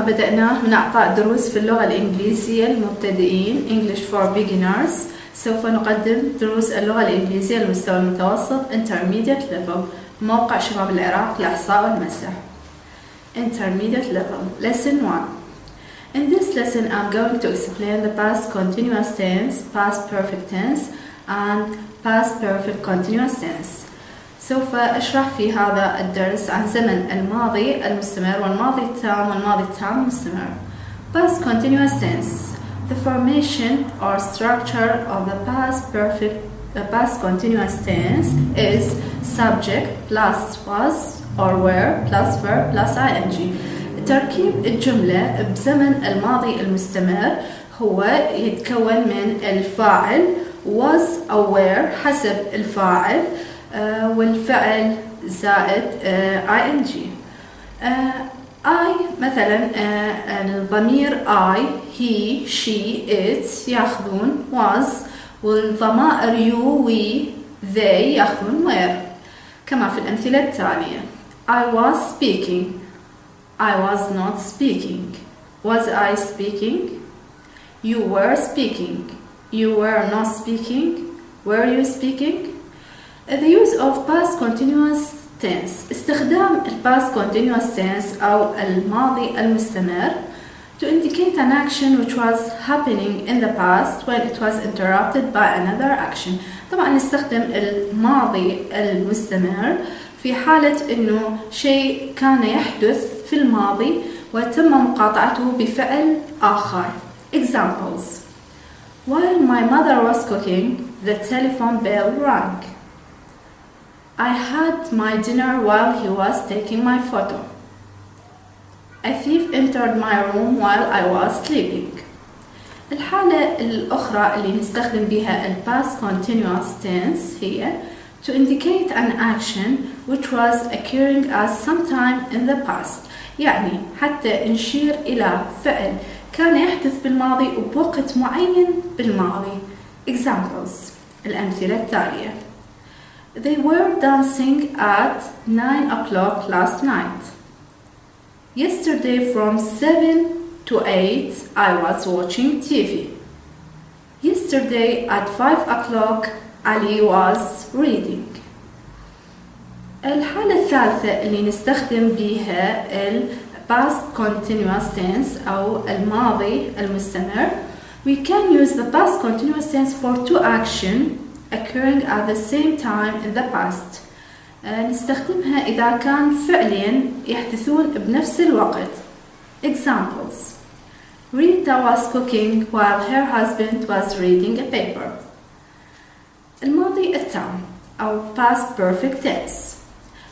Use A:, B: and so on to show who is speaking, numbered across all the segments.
A: بدأناه من إعطاء دروس في اللغة الإنجليزية للمبتدئين English for Beginners. سوف نقدم دروس اللغة الإنجليزية للمستوى المتوسط Intermediate Level. موقع شباب العراق للإحصاء والمسح. Intermediate Level Lesson 1. In this lesson I'm going to explain the past continuous tense, past perfect tense and past perfect continuous tense. سوف أشرح في هذا الدرس عن زمن الماضي المستمر والماضي التام والماضي التام المستمر. Past continuous tense. The formation or structure of the past continuous tense is subject plus was or were plus verb plus ing. تركيب الجملة بزمن الماضي المستمر هو يتكون من الفاعل was أو were حسب الفاعل والفعل زائد ing. I مثلا الضمير I, he, she, it ياخذون was والضمائر you, we, they ياخذون were كما في الأمثلة التالية. I was speaking. I was not speaking. Was I speaking? You were speaking. You were not speaking. Were you speaking? The use of past continuous tense. استخدام past continuous tense أو الماضي المستمر to indicate an action which was happening in the past when it was interrupted by another action. طبعا نستخدم الماضي المستمر في حالة إنه شيء كان يحدث في الماضي وتم مقاطعته بفعل آخر. Examples. While my mother was cooking, the telephone bell rang. I had my dinner while he was taking my photo. A thief entered my room while I was sleeping. الحالة الأخرى اللي نستخدم بها ال past continuous tense هي to indicate an action which was occurring at some time in the past. يعني حتى نشير إلى فعل كان يحدث بالماضي وبوقت معين بالماضي. Examples. الأمثلة التالية. They were dancing at 9 o'clock last night. Yesterday from 7 to 8 I was watching TV. Yesterday at 5 o'clock Ali was reading. الحالة الثالثة اللي نستخدم بها ال past continuous tense أو الماضي المستمر. We can use the past continuous tense for two actions occurring at the same time in the past. نستخدمها إذا كان فعلين يحدثون بنفس الوقت. Examples. Rita was cooking while her husband was reading a paper. الماضي التام أو past perfect tense.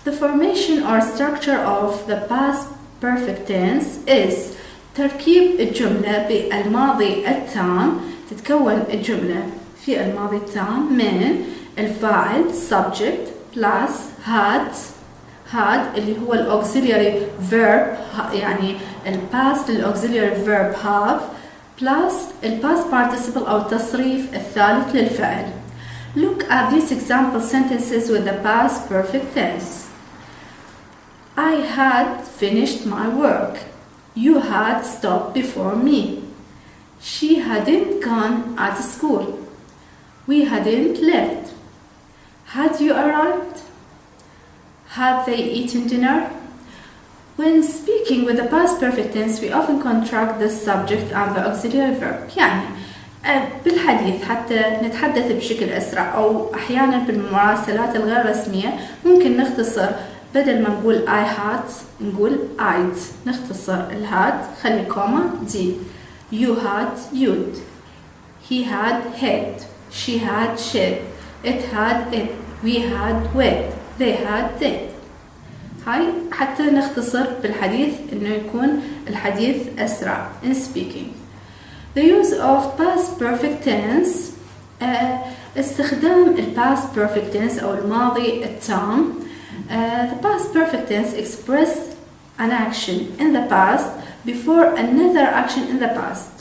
A: The formation or structure of the past perfect tense is تركيب الجملة بالماضي التام. تتكون الجملة في الماضي التام من الفاعل subject plus had اللي هو ال auxiliary verb يعني ال past ال auxiliary verb have plus ال past participle أو التصريف الثالث للفعل. Look at these example sentences with the past perfect tense. I had finished my work. You had stopped before me. She hadn't gone at school. We hadn't left. Had you arrived? Had they eaten dinner? When speaking with the past perfect tense, we often contract the subject and the auxiliary verb. يعني بالحديث حتى نتحدث بشكل أسرع أو أحيانا بالمراسلات الغير رسمية ممكن نختصر بدل ما نقول I had نقول I'd. نختصر ال had خلي كوما دي. You had you'd. He had had. She had shed. It had it. We had wet. They had they. هاي حتى نختصر بالحديث إنه يكون الحديث أسرع in speaking. The use of past perfect tense. استخدام ال past perfect tense أو الماضي التام. The past perfect tense express an action in the past before another action in the past.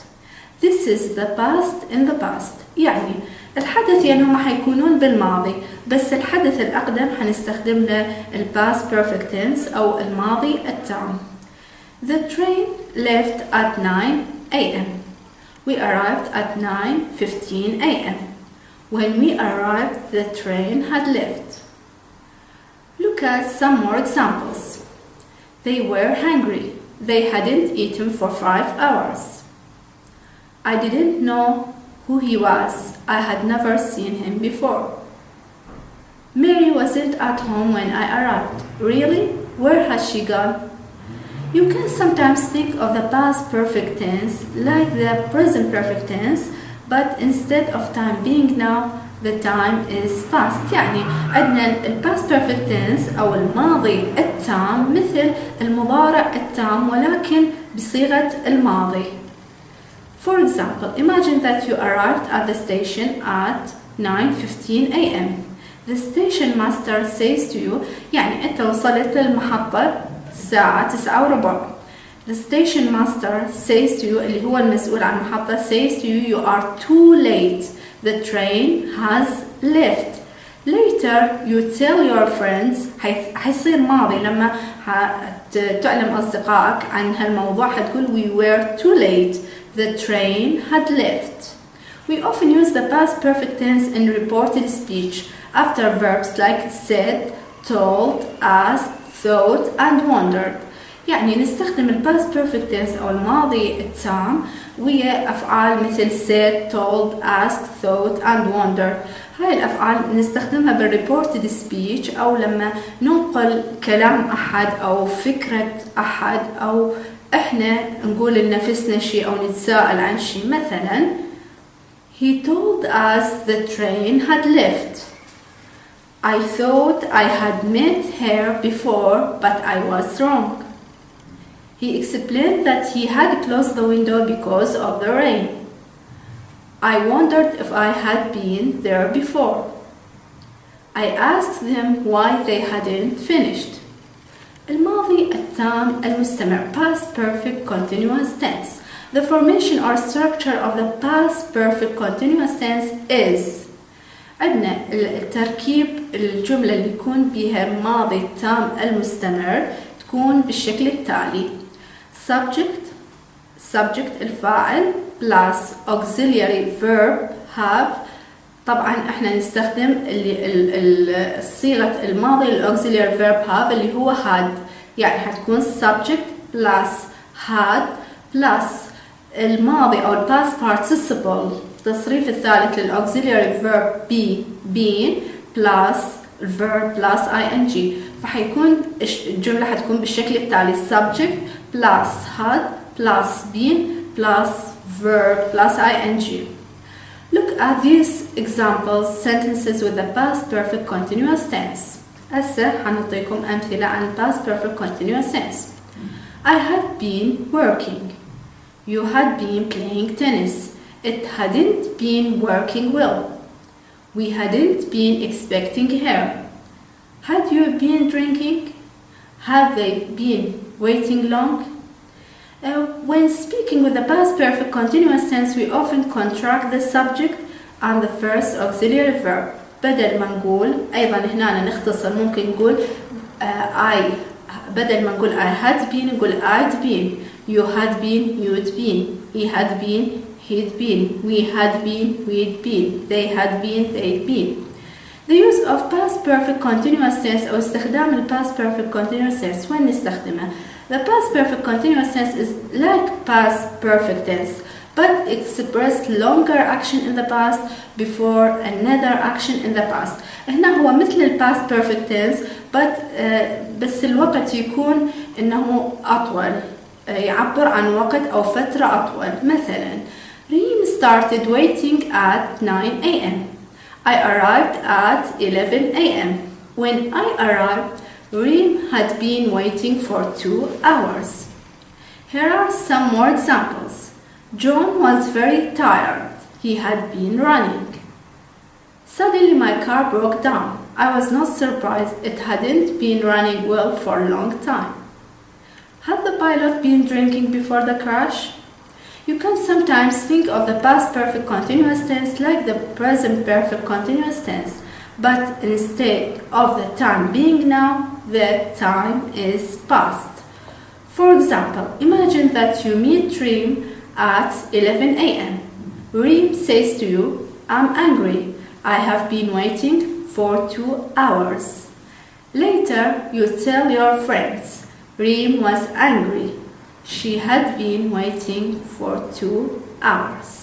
A: This is the past in the past. يعني الحدث يعني هم حيكونون بالماضي بس الحدث الأقدم حنستخدم له ال past perfect tense أو الماضي التام. The train left at 9 a.m. We arrived at 9:15 a.m. When we arrived, the train had left. Look at some more examples. They were hungry. They hadn't eaten for 5 hours. I didn't know who he was. I had never seen him before. Mary wasn't at home when I arrived. Really? Where has she gone? You can sometimes think of the past perfect tense like the present perfect tense, but instead of time being now, the time is past. يعني عندنا ال past perfect tense أو الماضي التام مثل المضارع التام ولكن بصيغة الماضي. For example, imagine that you arrived at the station at 9:15 a.m. The station master says to you, يعني أنت وصلت للمحطة الساعة 9:15. The station master says to you, اللي هو المسؤول عن المحطة, says to you, you are too late. The train has left. Later, you tell your friends, حيصير ماضي لما تعلم أصدقائك عن هالموضوع حتقول we were too late. The train had left. We often use the past perfect tense in reported speech after verbs like said, told, asked, thought and wondered. يعني نستخدم ال past perfect tense أو الماضي التام ويا أفعال مثل said, told, asked, thought and wondered. هاي الأفعال نستخدمها بالreported speech أو لما ننقل كلام أحد أو فكرة أحد أو إحنا نقول لنفسنا شيء أو نتساءل عن شيء. مثلا He told us the train had left. I thought I had met her before, but I was wrong. He explained that he had closed the window because of the rain. I wondered if I had been there before. I asked them why they hadn't finished. الماضي التام المستمر past perfect continuous tense. The formation or structure of the past perfect continuous tense is عندنا التركيب الجملة اللي يكون بها الماضي التام المستمر تكون بالشكل التالي: subject الفاعل plus auxiliary verb have. طبعا احنا نستخدم صيغة الماضي auxiliary verb have اللي هو had، يعني حتكون subject plus had plus الماضي أو past participle التصريف الثالث للauxiliary verb be been plus verb plus ing. فحيكون الجملة حتكون بالشكل التالي: subject plus had plus been plus verb plus ing. Look at these examples sentences with the past perfect continuous tense. هسه حنعطيكم أمثلة عن past perfect continuous tense. I had been working. You had been playing tennis. It hadn't been working well. We hadn't been expecting her. Had you been drinking? Had they been waiting long? When speaking with the past perfect continuous tense, we often contract the subject and the first auxiliary verb. بدل ما نقول أيضا هنا نختصر ممكن نقول بدل ما نقول I had been نقول I'd been. You had been, you'd been. He had been, he'd been. We had been, we'd been. They had been, they'd been. The use of past perfect continuous tense أو استخدام ال past perfect continuous tense وين نستخدمه؟ The past perfect continuous tense is like past perfect tense but express longer action in the past before another action in the past. هنا هو مثل ال past perfect tense but بس الوقت يكون إنه أطول، يعبر عن وقت أو فترة أطول. مثلا Reem started waiting at 9 a.m. I arrived at 11 a.m. When I arrived, Reem had been waiting for 2 hours. Here are some more examples. John was very tired. He had been running. Suddenly my car broke down. I was not surprised. It hadn't been running well for a long time. Had the pilot been drinking before the crash? You can sometimes think of the past perfect continuous tense like the present perfect continuous tense, but instead of the time being now, the time is past. For example, imagine that you meet Reem at 11 a.m. Reem says to you, "I'm angry. I have been waiting for 2 hours." Later, you tell your friends, Reem was angry. She had been waiting for 2 hours.